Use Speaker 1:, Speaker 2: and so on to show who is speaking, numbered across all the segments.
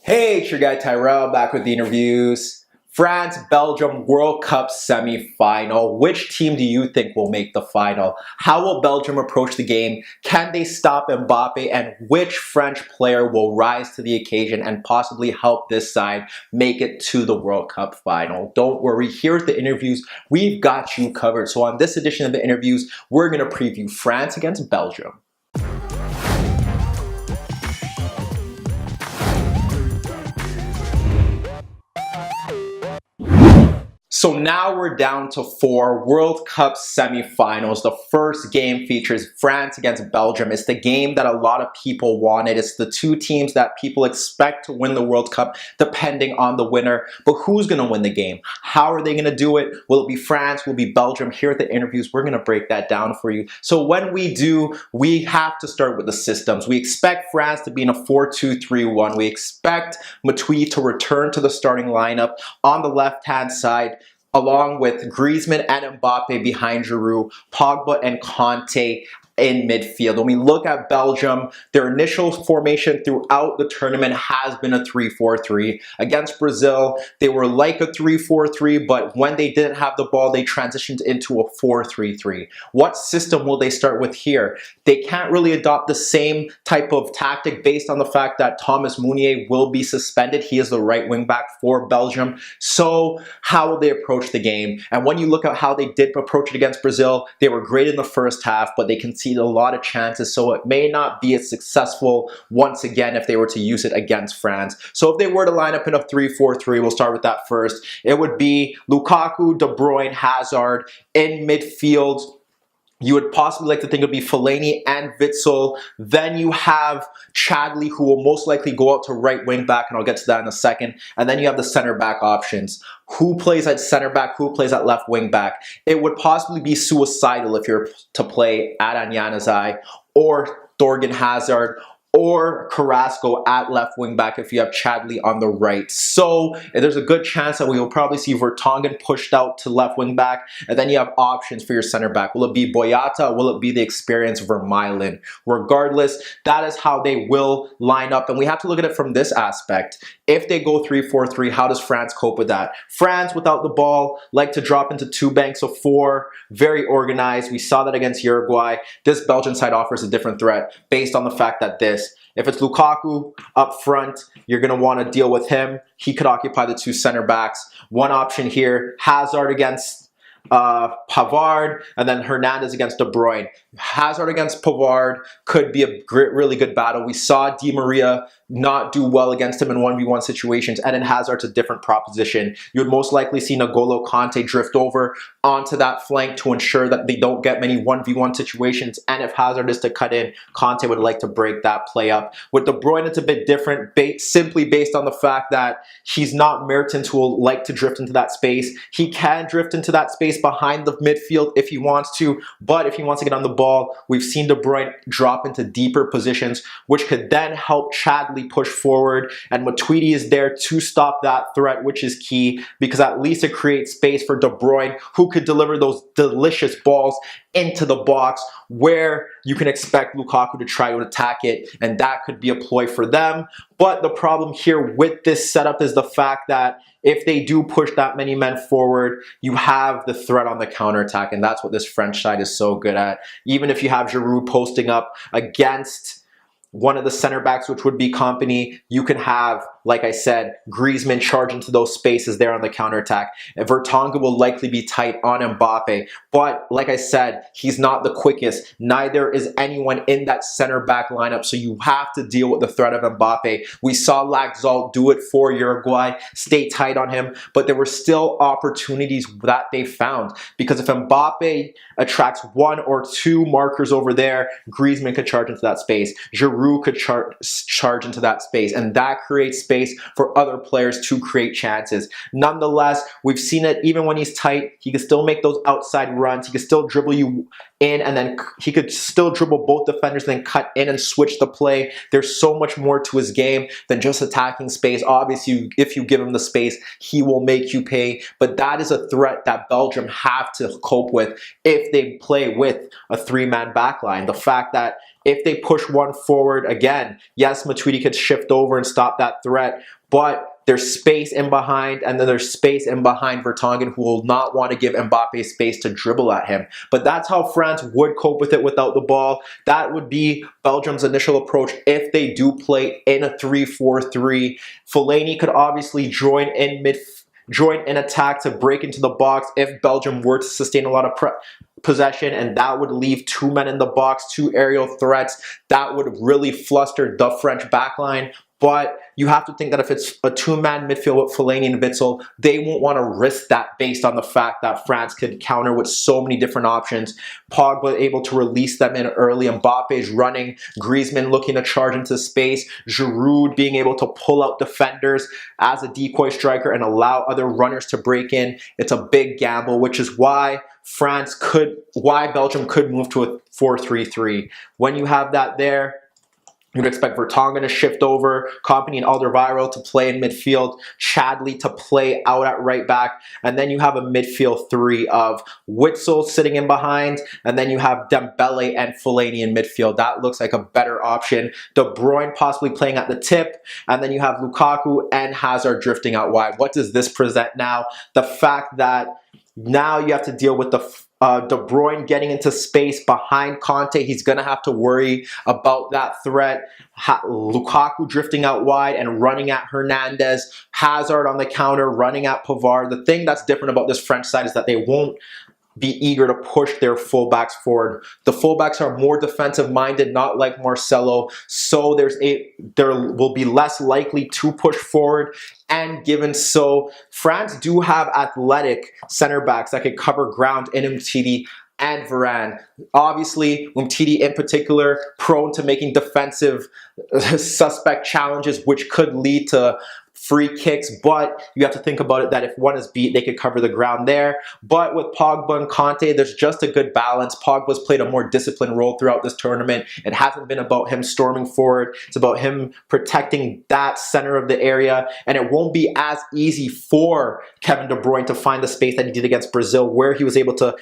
Speaker 1: Hey, it's your guy Tyrrell back with the interviews. France, Belgium World Cup semi-final. Which team do you think will make the final? How will Belgium approach the game? Can they stop Mbappe? And which French player will rise to the occasion and possibly help this side make it to the World Cup final? Don't worry, here at the interviews, we've got you covered. So on this edition of the interviews, we're going to preview France against Belgium. So now we're down to 4 World Cup semifinals. The first game features France against Belgium. It's the game that a lot of people wanted. It's the two teams that people expect to win the World Cup depending on the winner. But who's going to win the game? How are they going to do it? Will it be France? Will it be Belgium? Here at the interviews, we're going to break that down for you. So when we do, we have to start with the systems. We expect France to be in a 4-2-3-1. We expect Matuidi to return to the starting lineup on the left-hand side, along with Griezmann and Mbappe behind Giroud, Pogba and Kanté in midfield. When we look at Belgium, their initial formation throughout the tournament has been a 3-4-3. Against Brazil, they were like a 3-4-3, but when they didn't have the ball, they transitioned into a 4-3-3. What system will they start with here? They can't really adopt the same type of tactic based on the fact that Thomas Meunier will be suspended. He is the right wing back for Belgium. So how will they approach the game? And when you look at how they did approach it against Brazil, they were great in the first half, but they conceded a lot of chances, so it may not be as successful once again if they were to use it against France. So if they were to line up in a 3-4-3, we'll start with that first. It would be Lukaku, De Bruyne, Hazard in midfield. You would possibly like to think it would be Fellaini and Witsel. Then you have Chadli, who will most likely go out to right wing back, and I'll get to that in a second. And then you have the center back options. Who plays at center back? Who plays at left wing back? It would possibly be suicidal if you're to play Adnan Januzaj or Thorgan Hazard, or Carrasco at left wing back if you have Chadli on the right. So there's a good chance that we will probably see Vertonghen pushed out to left wing back, and then you have options for your center back. Will it be Boyata? Will it be the experienced Vermaelen? Regardless, that is how they will line up, and we have to look at it from this aspect. If they go 3-4-3, how does France cope with that? France, without the ball, like to drop into 2 banks of 4, very organized. We saw that against Uruguay. This Belgian side offers a different threat based on the fact that if it's Lukaku up front, you're going to want to deal with him. He could occupy the 2 center backs. One option here, Hazard against Pavard, and then Hernandez against De Bruyne. Hazard against Pavard could be a really good battle. We saw Di Maria not do well against him in 1v1 situations, and in Hazard's a different proposition. You would most likely see N'Golo Kanté drift over onto that flank to ensure that they don't get many 1v1 situations, and if Hazard is to cut in, Kanté would like to break that play up. With De Bruyne, it's a bit different, simply based on the fact that he's not Mertens, who will like to drift into that space. He can drift into that space behind the midfield if he wants to, but if he wants to get on the ball, we've seen De Bruyne drop into deeper positions, which could then help Chadli push forward, and Matuidi is there to stop that threat, which is key, because at least it creates space for De Bruyne, who could deliver those delicious balls into the box where you can expect Lukaku to try to attack it, and that could be a ploy for them. But the problem here with this setup is the fact that if they do push that many men forward, you have the threat on the counterattack, and that's what this French side is so good at. Even if you have Giroud posting up against one of the center backs, which would be Kompany, you can have, like I said, Griezmann charge into those spaces there on the counterattack. And Vertonghen will likely be tight on Mbappe. But like I said, he's not the quickest. Neither is anyone in that center back lineup. So you have to deal with the threat of Mbappe. We saw Laxalt do it for Uruguay, stay tight on him. But there were still opportunities that they found. Because if Mbappe attracts 1 or 2 markers over there, Griezmann could charge into that space. Giroud could charge into that space. And that creates space for other players to create chances. Nonetheless, we've seen it even when he's tight. He can still make those outside runs. He can still dribble you in, and then he could still dribble both defenders and then cut in and switch the play. There's so much more to his game than just attacking space. Obviously, if you give him the space, he will make you pay. But that is a threat that Belgium have to cope with if they play with a 3-man backline. The fact that if they push one forward, again, yes, Matuidi could shift over and stop that threat, but there's space in behind, and then there's space in behind Vertonghen, who will not want to give Mbappe space to dribble at him. But that's how France would cope with it without the ball. That would be Belgium's initial approach if they do play in a 3-4-3. Fellaini could obviously join in attack to break into the box if Belgium were to sustain a lot of possession, and that would leave two men in the box, two aerial threats. That would really fluster the French backline. But you have to think that if it's a two-man midfield with Fellaini and Witsel, they won't want to risk that based on the fact that France could counter with so many different options. Pogba able to release them in early. Mbappe is running. Griezmann looking to charge into space. Giroud being able to pull out defenders as a decoy striker and allow other runners to break in. It's a big gamble, which is why Belgium could move to a 4-3-3. When you have that there, you'd expect Vertonghen to shift over, Kompany and Alderweireld to play in midfield, Chadli to play out at right back, and then you have a midfield three of Witsel sitting in behind, and then you have Dembele and Fellaini in midfield. That looks like a better option. De Bruyne possibly playing at the tip, and then you have Lukaku and Hazard drifting out wide. What does this present now? The fact that now you have to deal with the De Bruyne getting into space behind Conte. He's going to have to worry about that threat. Lukaku drifting out wide and running at Hernandez. Hazard on the counter, running at Pavard. The thing that's different about this French side is that they won't be eager to push their fullbacks forward. The fullbacks are more defensive minded, not like Marcelo, so there will be less likely to push forward. And given so, France do have athletic center backs that can cover ground in Umtiti and Varane. Obviously, Umtiti in particular, prone to making defensive suspect challenges, which could lead to free kicks, but you have to think about it that if one is beat, they could cover the ground there. But with Pogba and Conte, there's just a good balance. Pogba's played a more disciplined role throughout this tournament. It hasn't been about him storming forward. It's about him protecting that center of the area, and it won't be as easy for Kevin De Bruyne to find the space that he did against Brazil, where he was able to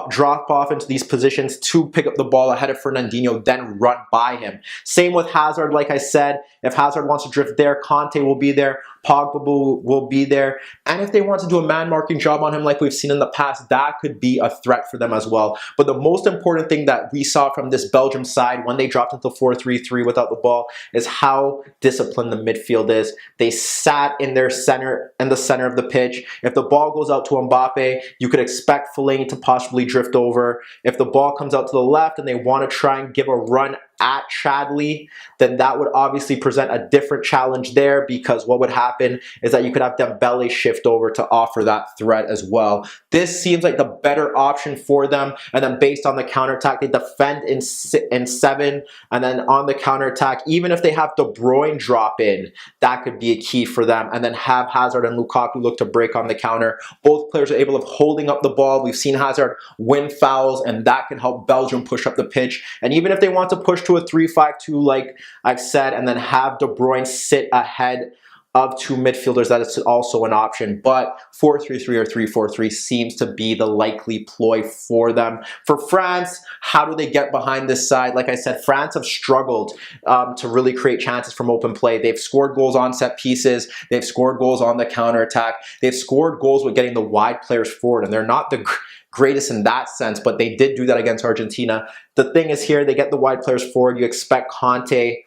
Speaker 1: drop off into these positions to pick up the ball ahead of Fernandinho, then run by him. Same with Hazard, like I said. If Hazard wants to drift there, Conte will be there. Pogba will be there. And if they want to do a man-marking job on him like we've seen in the past, that could be a threat for them as well. But the most important thing that we saw from this Belgium side when they dropped into 4-3-3 without the ball is how disciplined the midfield is. They sat in their center, in the center of the pitch. If the ball goes out to Mbappe, you could expect Fellaini to possibly drift over. If the ball comes out to the left and they want to try and give a run at Chadli, then that would obviously present a different challenge there, because what would happen is that you could have Dembele shift over to offer that threat as well. This seems like the better option for them, and then based on the counterattack, they defend in 7, and then on the counterattack, even if they have De Bruyne drop in, that could be a key for them, and then have Hazard and Lukaku look to break on the counter. Both players are able of holding up the ball. We've seen Hazard win fouls, and that can help Belgium push up the pitch. And even if they want to push to a 3-5-2 like I've said, and then have De Bruyne sit ahead of two midfielders, that is also an option. But 4-3-3 or 3-4-3 seems to be the likely ploy for them. For France, how do they get behind this side? Like I said, France have struggled to really create chances from open play. They've scored goals on set pieces. They've scored goals on the counterattack. They've scored goals with getting the wide players forward, and they're not the greatest in that sense, but they did do that against Argentina. The thing is here, they get the wide players forward. You expect Conte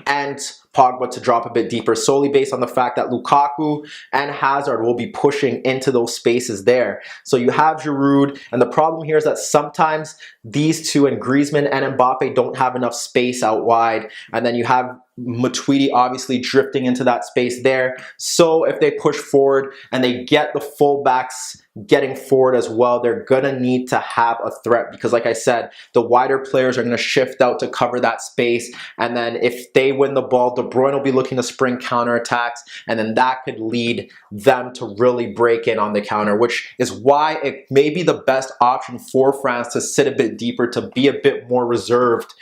Speaker 1: and Pogba to drop a bit deeper, solely based on the fact that Lukaku and Hazard will be pushing into those spaces there. So you have Giroud, and the problem here is that sometimes these two and Griezmann and Mbappe don't have enough space out wide, and then you have Matuidi obviously drifting into that space there. So if they push forward and they get the fullbacks getting forward as well, they're gonna need to have a threat, because like I said, the wider players are gonna shift out to cover that space, and then if they win the ball, De Bruyne will be looking to spring counterattacks, and then that could lead them to really break in on the counter, which is why it may be the best option for France to sit a bit deeper, to be a bit more reserved,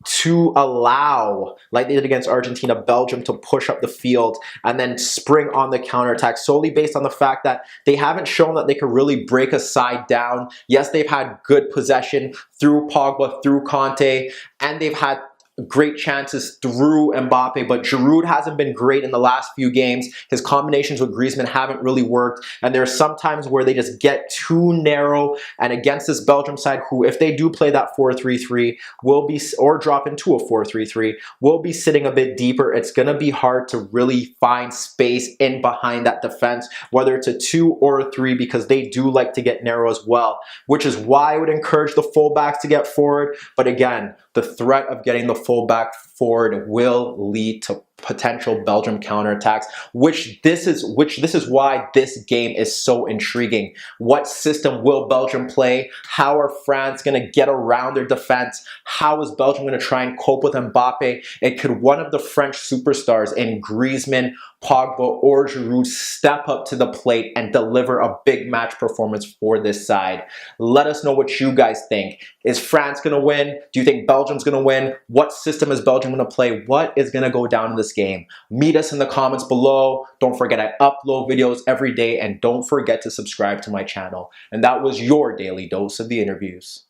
Speaker 1: to allow, like they did against Argentina, Belgium to push up the field and then spring on the counterattack, solely based on the fact that they haven't shown that they could really break a side down. Yes, they've had good possession through Pogba, through Conte, and they've had great chances through Mbappe, but Giroud hasn't been great in the last few games. His combinations with Griezmann haven't really worked, and there's some times where they just get too narrow. And against this Belgium side, who, if they do play that 4-3-3, will be, or drop into a 4-3-3, will be sitting a bit deeper. It's going to be hard to really find space in behind that defense, whether it's a 2 or a 3, because they do like to get narrow as well, which is why I would encourage the fullbacks to get forward. But again, the threat of getting the fullback forward will lead to potential Belgium counterattacks, which this is why this game is so intriguing. What system will Belgium play? How are France going to get around their defense? How is Belgium going to try and cope with Mbappe? And could one of the French superstars in Griezmann, Pogba, or Giroud step up to the plate and deliver a big match performance for this side? Let us know what you guys think. Is France going to win? Do you think Belgium's going to win? What system is Belgium going to play? What is going to go down in this game? Meet us in the comments below. Don't forget, I upload videos every day, and don't forget to subscribe to my channel. And that was your daily dose of the interviews.